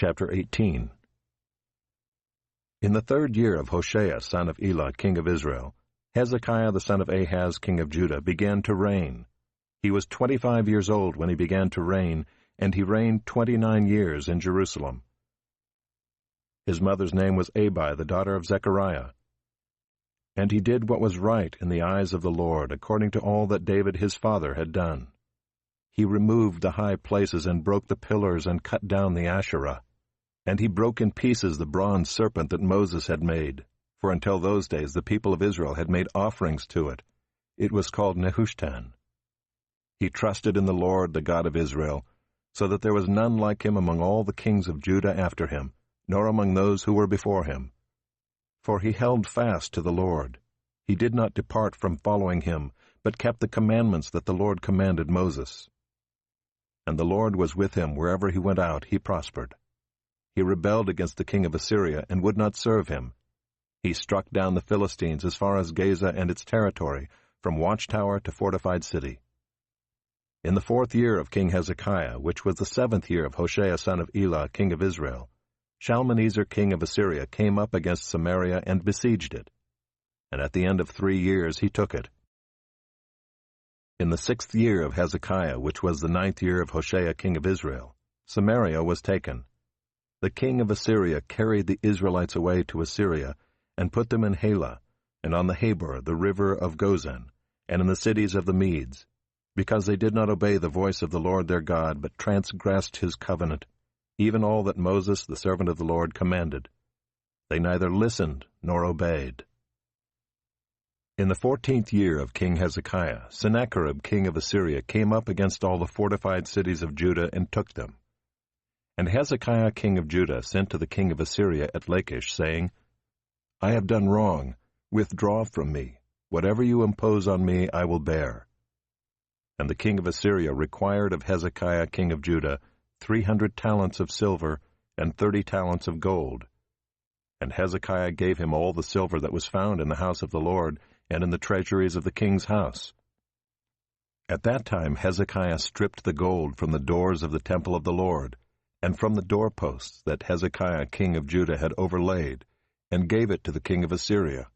Chapter 18. In the 3rd year of Hoshea son of Elah, king of Israel, Hezekiah the son of Ahaz, king of Judah, began to reign. He was 25 years old when he began to reign, and he reigned 29 years in Jerusalem. His mother's name was Abi, the daughter of Zechariah. And he did what was right in the eyes of the Lord, according to all that David his father had done. He removed the high places and broke the pillars and cut down the Asherah. And he broke in pieces the bronze serpent that Moses had made, for until those days the people of Israel had made offerings to it. It was called Nehushtan. He trusted in the Lord, the God of Israel, so that there was none like him among all the kings of Judah after him, nor among those who were before him. For he held fast to the Lord. He did not depart from following him, but kept the commandments that the Lord commanded Moses. And the Lord was with him wherever he went out, he prospered. He rebelled against the king of Assyria and would not serve him. He struck down the Philistines as far as Gaza and its territory, from watchtower to fortified city. In the 4th year of King Hezekiah, which was the 7th year of Hoshea son of Elah, king of Israel, Shalmaneser king of Assyria came up against Samaria and besieged it. And at the end of 3 years he took it. In the 6th year of Hezekiah, which was the 9th year of Hoshea king of Israel, Samaria was taken. The king of Assyria carried the Israelites away to Assyria, and put them in Halah, and on the Habor, the river of Gozan, and in the cities of the Medes, because they did not obey the voice of the Lord their God, but transgressed his covenant, even all that Moses, the servant of the Lord, commanded. They neither listened nor obeyed. In the 14th year of King Hezekiah, Sennacherib king of Assyria came up against all the fortified cities of Judah and took them. And Hezekiah king of Judah sent to the king of Assyria at Lachish, saying, I have done wrong. Withdraw from me. Whatever you impose on me I will bear. And the king of Assyria required of Hezekiah king of Judah 300 talents of silver and 30 talents of gold. And Hezekiah gave him all the silver that was found in the house of the Lord and in the treasuries of the king's house. At that time Hezekiah stripped the gold from the doors of the temple of the Lord, and from the doorposts that Hezekiah king of Judah had overlaid, and gave it to the king of Assyria.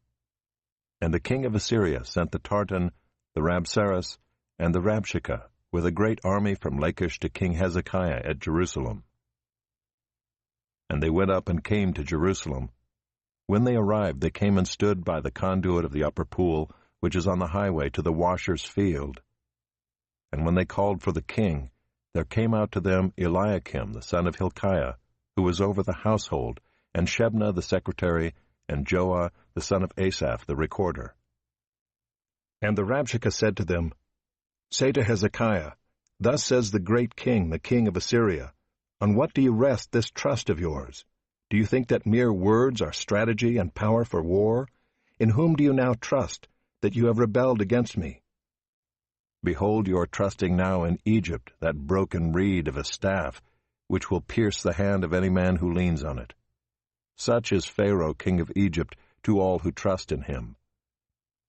And the king of Assyria sent the Tartan, the Rabsaris, and the Rabshakeh, with a great army from Lachish to King Hezekiah at Jerusalem. And they went up and came to Jerusalem. When they arrived, they came and stood by the conduit of the upper pool, which is on the highway to the washer's field. And when they called for the king, there came out to them Eliakim the son of Hilkiah, who was over the household, and Shebna the secretary, and Joah the son of Asaph the recorder. And the Rabshakeh said to them, Say to Hezekiah, Thus says the great king, the king of Assyria, On what do you rest this trust of yours? Do you think that mere words are strategy and power for war? In whom do you now trust, that you have rebelled against me? Behold, you are trusting now in Egypt, that broken reed of a staff, which will pierce the hand of any man who leans on it. Such is Pharaoh king of Egypt to all who trust in him.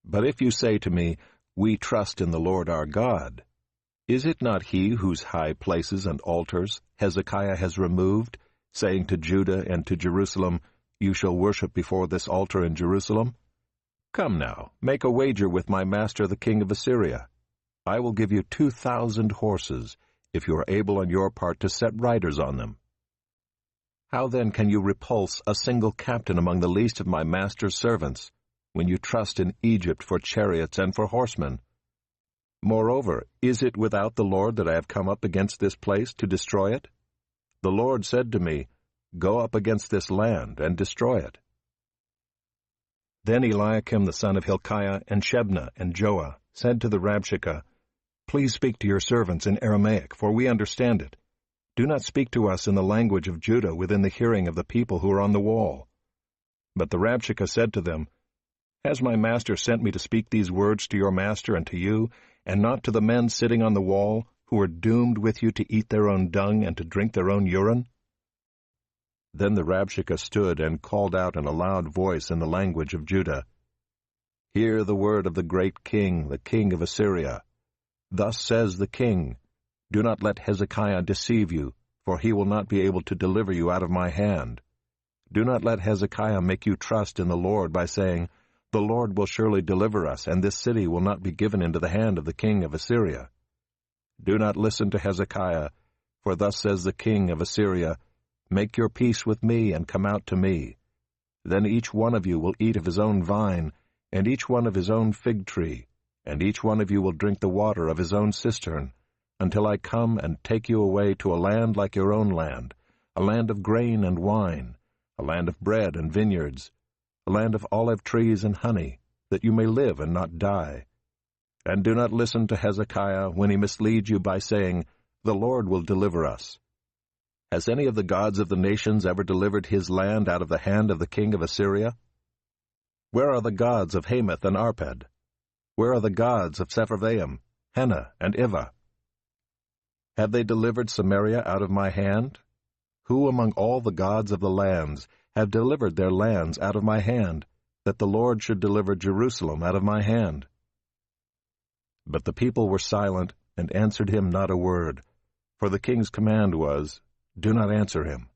But if you say to me, We trust in the Lord our God, is it not he whose high places and altars Hezekiah has removed, saying to Judah and to Jerusalem, You shall worship before this altar in Jerusalem? Come now, make a wager with my master the king of Assyria. I will give you 2,000 horses, if you are able on your part to set riders on them. How then can you repulse a single captain among the least of my master's servants, when you trust in Egypt for chariots and for horsemen? Moreover, is it without the Lord that I have come up against this place to destroy it? The Lord said to me, Go up against this land and destroy it. Then Eliakim the son of Hilkiah and Shebna and Joah said to the Rabshakeh, Please speak to your servants in Aramaic, for we understand it. Do not speak to us in the language of Judah within the hearing of the people who are on the wall. But the Rabshakeh said to them, Has my master sent me to speak these words to your master and to you, and not to the men sitting on the wall, who are doomed with you to eat their own dung and to drink their own urine? Then the Rabshakeh stood and called out in a loud voice in the language of Judah, Hear the word of the great king, the king of Assyria. Thus says the king, Do not let Hezekiah deceive you, for he will not be able to deliver you out of my hand. Do not let Hezekiah make you trust in the Lord by saying, The Lord will surely deliver us, and this city will not be given into the hand of the king of Assyria. Do not listen to Hezekiah, for thus says the king of Assyria, Make your peace with me, and come out to me. Then each one of you will eat of his own vine, and each one of his own fig tree, and each one of you will drink the water of his own cistern, until I come and take you away to a land like your own land, a land of grain and wine, a land of bread and vineyards, a land of olive trees and honey, that you may live and not die. And do not listen to Hezekiah when he misleads you by saying, The Lord will deliver us. Has any of the gods of the nations ever delivered his land out of the hand of the king of Assyria? Where are the gods of Hamath and Arpad? Where are the gods of Sepharvaim, Hena, and Ivah? Have they delivered Samaria out of my hand? Who among all the gods of the lands have delivered their lands out of my hand, that the Lord should deliver Jerusalem out of my hand? But the people were silent, and answered him not a word, for the king's command was, Do not answer him.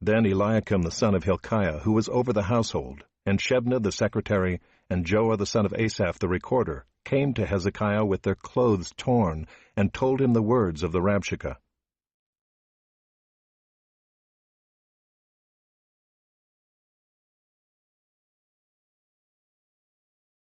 Then Eliakim the son of Hilkiah, who was over the household, and Shebna the secretary, and Joah the son of Asaph the recorder, came to Hezekiah with their clothes torn, and told him the words of the Rabshakeh.